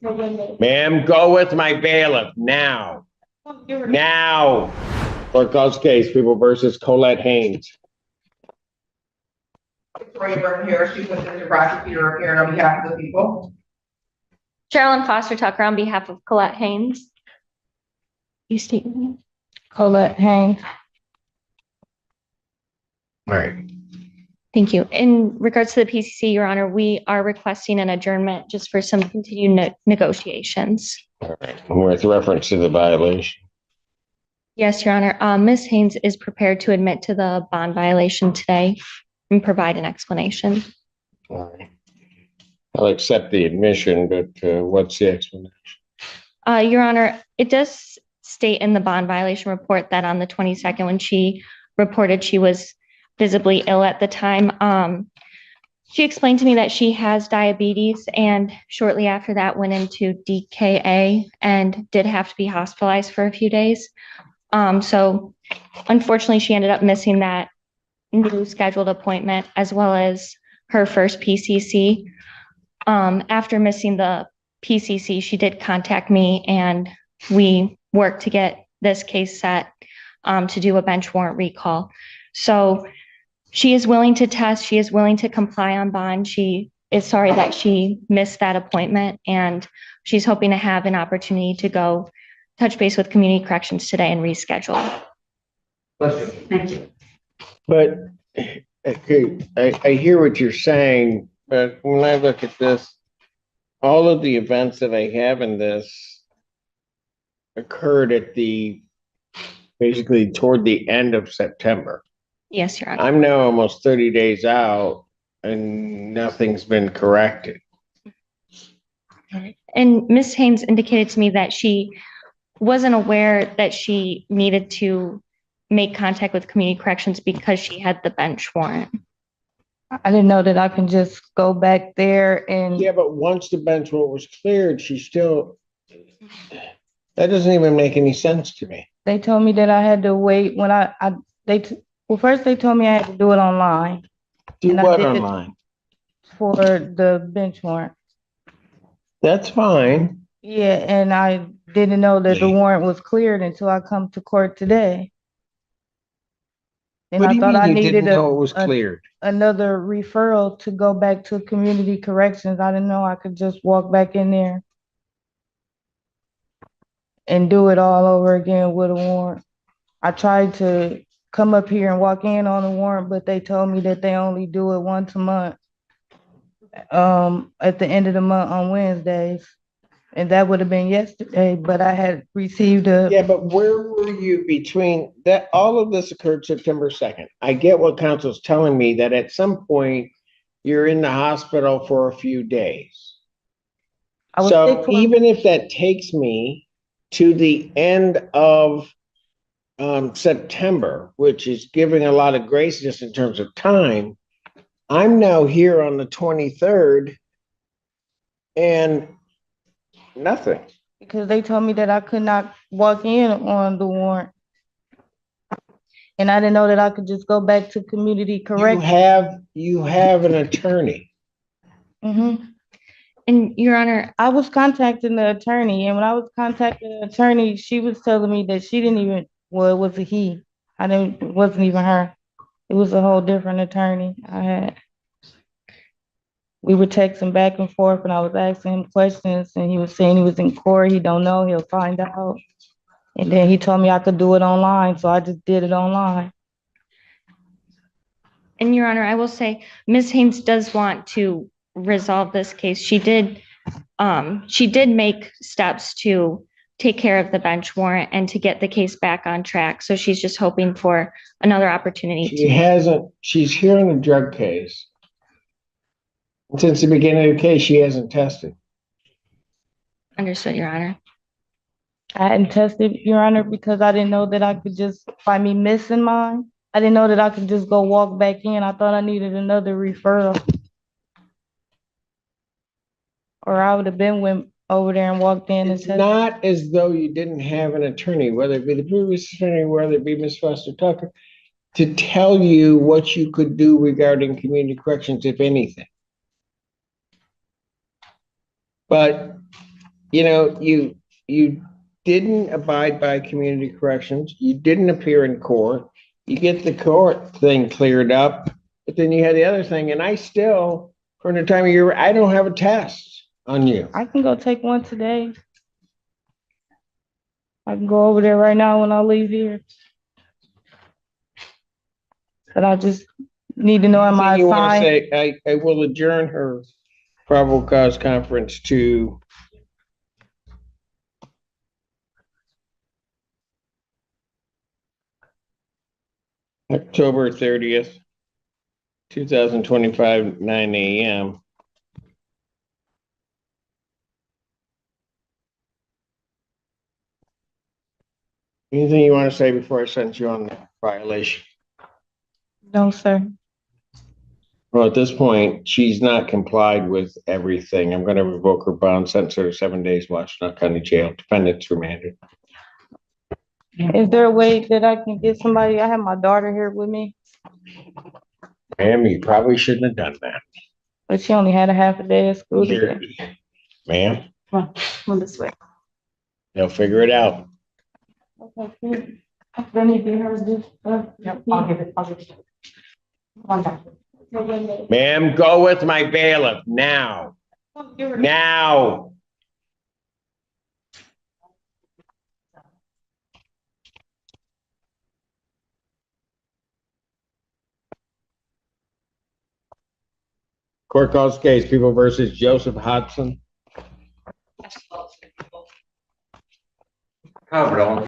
Ma'am, go with my bailiff now. Now. Clerk calls case, People versus Colette Haynes. Victoria Burton here, she's assistant prosecutor here on behalf of the people. Sherilyn Foster Tucker on behalf of Colette Haynes. You state your name. Colette Haynes. All right. Thank you. In regards to the PCC, Your Honor, we are requesting an adjournment just for some continued negotiations. All right. With reference to the violation. Yes, Your Honor. Ms. Haynes is prepared to admit to the bond violation today and provide an explanation. All right. I'll accept the admission, but what's the explanation? Your Honor, it does state in the bond violation report that on the 22nd, when she reported she was visibly ill at the time, she explained to me that she has diabetes and shortly after that went into DKA and did have to be hospitalized for a few days. So unfortunately, she ended up missing that new scheduled appointment as well as her first PCC. After missing the PCC, she did contact me and we worked to get this case set to do a bench warrant recall. So she is willing to test. She is willing to comply on bond. She is sorry that she missed that appointment and she's hoping to have an opportunity to go touch base with community corrections today and reschedule. Thank you. But okay, I hear what you're saying, but when I look at this, all of the events that I have in this occurred at basically toward the end of September. Yes, Your Honor. I'm now almost 30 days out and nothing's been corrected. And Ms. Haynes indicated to me that she wasn't aware that she needed to make contact with community corrections because she had the bench warrant. I didn't know that I can just go back there and. Yeah, but once the bench warrant was cleared, that doesn't even make any sense to me. They told me that I had to wait when first they told me I had to do it online. Do And what I did online? For the bench warrant. That's fine. Yeah, and I didn't know that the warrant was cleared until I come to court today. And What I do you thought mean I you needed didn't know it was cleared? another referral to go back to community corrections. I didn't know I could just walk back in there and do it all over again with a warrant. I tried to come up here and walk in on a warrant, but they told me that they only do it once a month. At the end of the month on Wednesdays. And that would have been yesterday, but I had received Yeah, but where were you between that? All of this occurred September 2nd. I get what counsel's telling me that at some point you're in the hospital for a few days. So even if that takes me to the end of September, which is giving a lot of grace just in terms of time, I'm now here on the 23rd and nothing. Because they told me that I could not walk in on the warrant. And I didn't know that I could just go back to community correction. You have an attorney. Mm-hmm. And Your Honor, I was contacting the attorney, and when I was contacting the attorney, she was telling me that she didn't even, well, it was a he. It wasn't even her. It was a whole different attorney I had. We were texting back and forth and I was asking him questions and he was saying he was in court. He don't know, he'll find out. And then he told me I could do it online, so I just did it online. and Your Honor, I will say Ms. Haynes does want to resolve this case. She did make steps to take care of the bench warrant and to get the case back on track. So she's just hoping for another opportunity. She's here in a drug case. Since the beginning of the case, she hasn't tested. Understood, Your Honor. I hadn't tested, Your Honor, because I didn't know that I could just, by me missing mine, I didn't know that I could just go walk back in. I thought I needed another referral. Or I would have went over there and walked in and It's not as though you didn't have an attorney, whether it be the previous attorney, whether it be Ms. Foster Tucker, to tell you what you could do regarding community corrections, if anything. But you didn't abide by community corrections, you didn't appear in court, you get the court thing cleared up, but then you had the other thing, and I still, from the time of year, I don't have a test on you. I can go take one today. I can go over there right now when I leave here. But I just need to know, am I You want to assigned? say, I will adjourn her probable cause conference to October 30th, 2025, 9 a.m. Anything you want to say before I send you on the violation? No, sir. Well, at this point, she's not complied with everything. I'm going to revoke her bond, sentence her to 7 days, Washington County Jail. Defendant's remanded. Is there a way that I can get somebody? I have my daughter here with me, Ma'am, you probably shouldn't have done that. but she only had a half a day of school today. Ma'am, Come on this way. they'll figure it out. Okay, good. Let me get her this. Yep, I'll give it. One back. Ma'am, go with my bailiff now. Now. Court calls case, People versus Joseph Hodson. Covered all